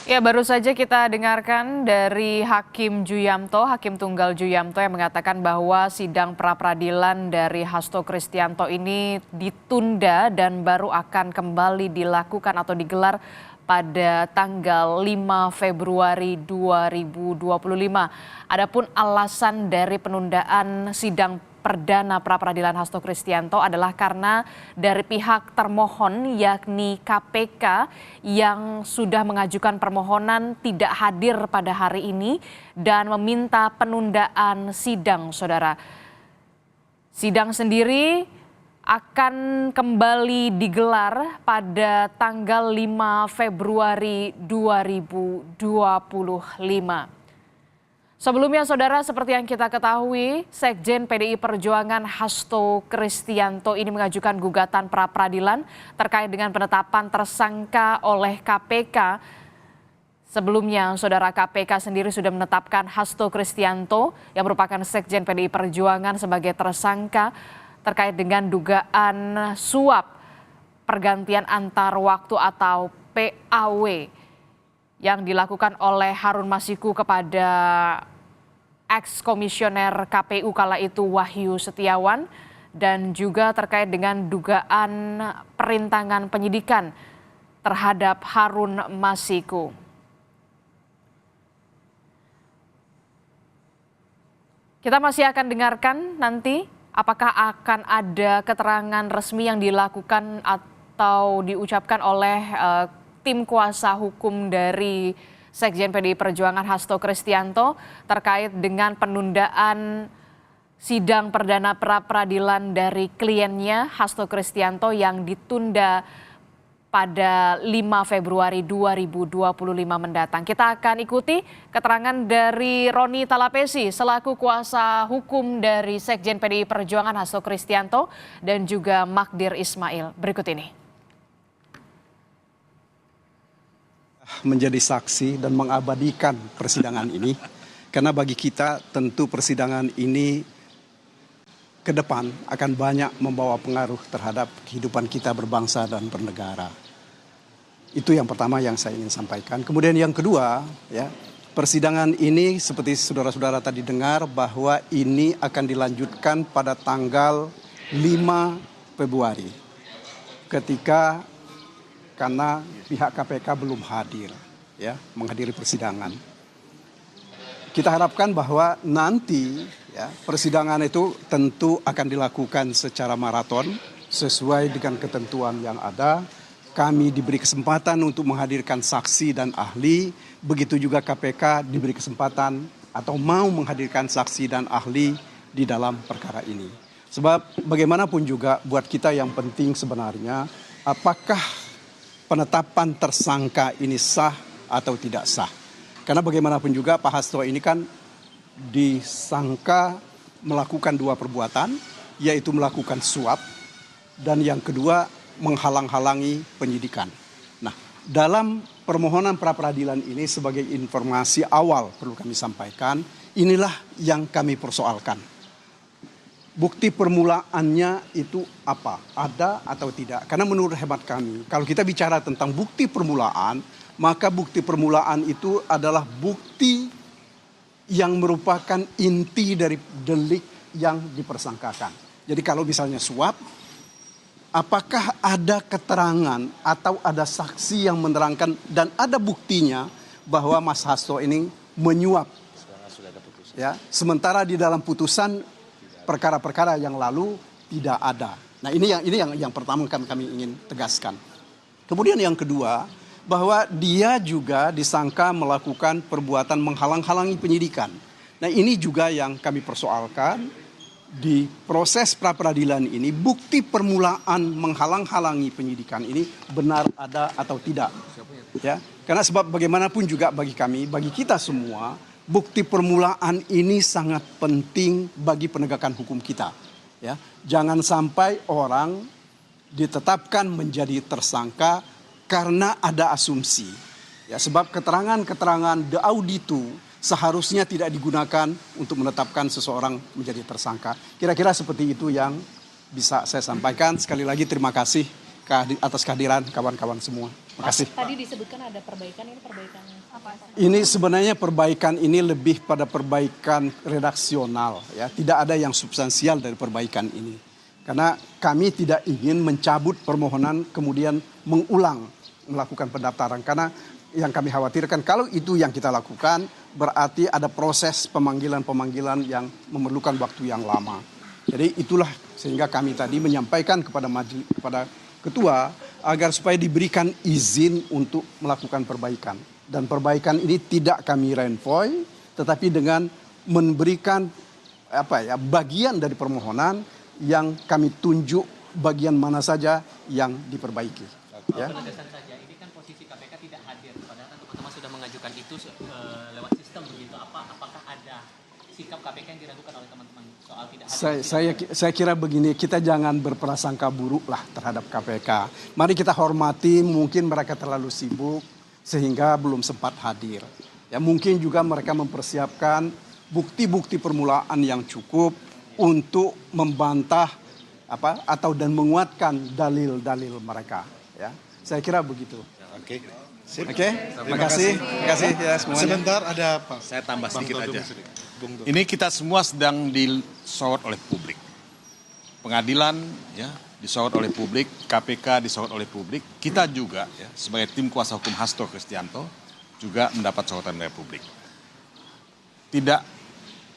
Ya, baru saja kita dengarkan dari Hakim Juyamto, Hakim Tunggal Juyamto yang mengatakan bahwa sidang pra-peradilan dari Hasto Kristianto ini ditunda dan baru akan kembali dilakukan atau digelar pada tanggal 5 Februari 2025. Adapun alasan dari penundaan sidang perdana pra-peradilan Hasto Kristianto adalah karena dari pihak termohon yakni KPK yang sudah mengajukan permohonan tidak hadir pada hari ini dan meminta penundaan sidang, saudara. Sidang sendiri akan kembali digelar pada tanggal 5 Februari 2025. Sebelumnya, saudara, seperti yang kita ketahui, Sekjen PDI Perjuangan Hasto Kristianto ini mengajukan gugatan pra-peradilan terkait dengan penetapan tersangka oleh KPK. Sebelumnya, saudara, KPK sendiri sudah menetapkan Hasto Kristianto yang merupakan Sekjen PDI Perjuangan sebagai tersangka terkait dengan dugaan suap pergantian antar waktu atau PAW yang dilakukan oleh Harun Masiku kepada ex-komisioner KPU kala itu Wahyu Setiawan dan juga terkait dengan dugaan perintangan penyidikan terhadap Harun Masiku. Kita masih akan dengarkan nanti apakah akan ada keterangan resmi yang dilakukan atau diucapkan oleh tim kuasa hukum dari Sekjen PDI Perjuangan Hasto Kristianto terkait dengan penundaan sidang perdana pra-peradilan dari kliennya Hasto Kristianto yang ditunda pada 5 Februari 2025 mendatang. Kita akan ikuti keterangan dari Roni Talapesi selaku kuasa hukum dari Sekjen PDI Perjuangan Hasto Kristianto dan juga Magdir Ismail. Berikut ini. Menjadi saksi dan mengabadikan persidangan ini, karena bagi kita tentu persidangan ini ke depan akan banyak membawa pengaruh terhadap kehidupan kita berbangsa dan bernegara. Itu yang pertama yang saya ingin sampaikan. Kemudian yang kedua, ya, persidangan ini seperti saudara-saudara tadi dengar bahwa ini akan dilanjutkan pada tanggal 5 Februari ketika karena pihak KPK belum hadir, ya, menghadiri persidangan. Kita harapkan bahwa nanti, ya, persidangan itu tentu akan dilakukan secara maraton sesuai dengan ketentuan yang ada. Kami diberi kesempatan untuk menghadirkan saksi dan ahli, begitu juga KPK diberi kesempatan atau mau menghadirkan saksi dan ahli di dalam perkara ini. Sebab bagaimanapun juga buat kita yang penting sebenarnya apakah penetapan tersangka ini sah atau tidak sah. Karena bagaimanapun juga Pak Hasto ini kan disangka melakukan dua perbuatan, yaitu melakukan suap dan yang kedua menghalang-halangi penyidikan. Nah, dalam permohonan pra-peradilan ini sebagai informasi awal perlu kami sampaikan, inilah yang kami persoalkan. Bukti permulaannya itu apa? Ada atau tidak? Karena menurut hemat kami, kalau kita bicara tentang bukti permulaan, maka bukti permulaan itu adalah bukti yang merupakan inti dari delik yang dipersangkakan. Jadi kalau misalnya suap, apakah ada keterangan atau ada saksi yang menerangkan dan ada buktinya bahwa Mas Hasto ini menyuap? Ya, sementara di dalam putusan perkara-perkara yang lalu tidak ada. Nah, ini yang pertama kami ingin tegaskan. Kemudian yang kedua, bahwa dia juga disangka melakukan perbuatan menghalang-halangi penyidikan. Nah, ini juga yang kami persoalkan di proses pra-peradilan ini, bukti permulaan menghalang-halangi penyidikan ini benar ada atau tidak. Ya, karena sebab bagaimanapun juga bagi kami, bagi kita semua, bukti permulaan ini sangat penting bagi penegakan hukum kita. Ya, jangan sampai orang ditetapkan menjadi tersangka karena ada asumsi. Ya, sebab keterangan-keterangan de auditu seharusnya tidak digunakan untuk menetapkan seseorang menjadi tersangka. Kira-kira seperti itu yang bisa saya sampaikan. Sekali lagi terima kasih atas kehadiran kawan-kawan semua. Terima kasih. Tadi disebutkan ada perbaikan, ini perbaikan apa? Ini sebenarnya perbaikan ini lebih pada perbaikan redaksional, ya. Tidak ada yang substansial dari perbaikan ini. Karena kami tidak ingin mencabut permohonan kemudian mengulang melakukan pendaftaran. Karena yang kami khawatirkan kalau itu yang kita lakukan berarti ada proses pemanggilan-pemanggilan yang memerlukan waktu yang lama. Jadi itulah sehingga kami tadi menyampaikan kepada ketua agar supaya diberikan izin untuk melakukan perbaikan. Dan perbaikan ini tidak kami renvoy tetapi dengan memberikan bagian dari permohonan yang kami tunjuk bagian mana saja yang diperbaiki. Ya. Penegasan saja, ini kan posisi KPK tidak hadir, padahal kan teman-teman sudah mengajukan itu lewat sistem begitu. Apakah ada sikap KPK yang diragukan oleh teman-teman soal tidak hadir? Saya kira begini, kita jangan berprasangka buruk lah terhadap KPK. Mari kita hormati, mungkin mereka terlalu sibuk sehingga belum sempat hadir. Ya, mungkin juga mereka mempersiapkan bukti-bukti permulaan yang cukup untuk membantah atau dan menguatkan dalil-dalil mereka. Ya, saya kira begitu. Oke. Terima kasih ya semuanya. Sebentar ada apa? Saya tambah sedikit aja. Ini kita semua sedang disorot oleh publik. Pengadilan ya disorot oleh publik, KPK disorot oleh publik. Kita juga ya sebagai tim kuasa hukum Hasto Kristianto juga mendapat sorotan dari publik. Tidak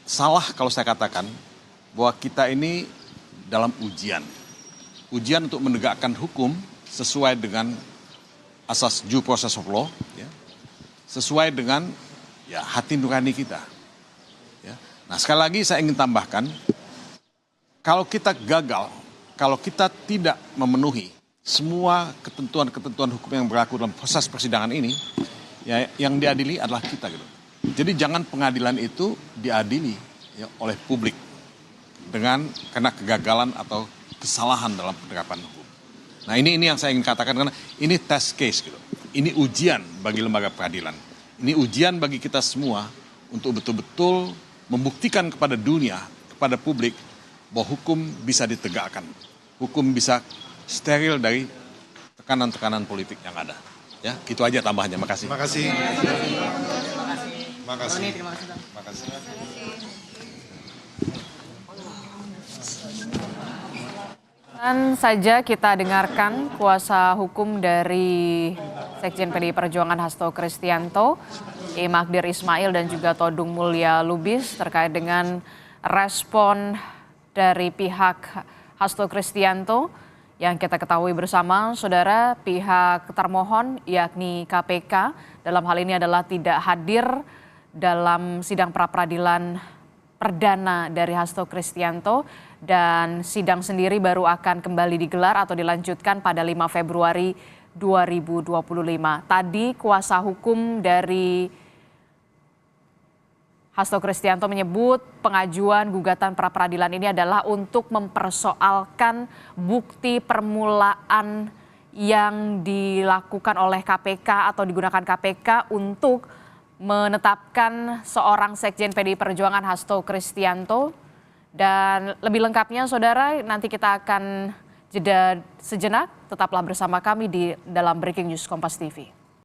salah kalau saya katakan bahwa kita ini dalam ujian. Ujian untuk menegakkan hukum sesuai dengan asas due process of law, ya, sesuai dengan ya, hati nurani kita. Ya. Nah sekali lagi saya ingin tambahkan, kalau kita gagal, kalau kita tidak memenuhi semua ketentuan-ketentuan hukum yang berlaku dalam proses persidangan ini, ya, yang diadili adalah kita. Gitu. Jadi jangan pengadilan itu diadili ya, oleh publik karena kegagalan atau kesalahan dalam penerapan hukum. Nah ini yang saya ingin katakan karena ini test case gitu. Ini ujian bagi lembaga peradilan. Ini ujian bagi kita semua untuk betul-betul membuktikan kepada dunia, kepada publik bahwa hukum bisa ditegakkan. Hukum bisa steril dari tekanan-tekanan politik yang ada. Ya, gitu aja tambahannya. Makasih. Makasih. Makasih. Terima kasih. Makasih. Dan saja kita dengarkan kuasa hukum dari Sekjen PDI Perjuangan Hasto Kristianto, Magdir Ismail dan juga Todung Mulya Lubis terkait dengan respon dari pihak Hasto Kristianto yang kita ketahui bersama, saudara, pihak termohon yakni KPK dalam hal ini adalah tidak hadir dalam sidang pra-peradilan perdana dari Hasto Kristianto dan sidang sendiri baru akan kembali digelar atau dilanjutkan pada 5 Februari 2025. Tadi kuasa hukum dari Hasto Kristianto menyebut pengajuan gugatan pra-peradilan ini adalah untuk mempersoalkan bukti permulaan yang dilakukan oleh KPK atau digunakan KPK untuk menetapkan seorang Sekjen PDI Perjuangan Hasto Kristianto. Dan lebih lengkapnya saudara nanti kita akan jeda sejenak, tetaplah bersama kami di dalam Breaking News Kompas TV.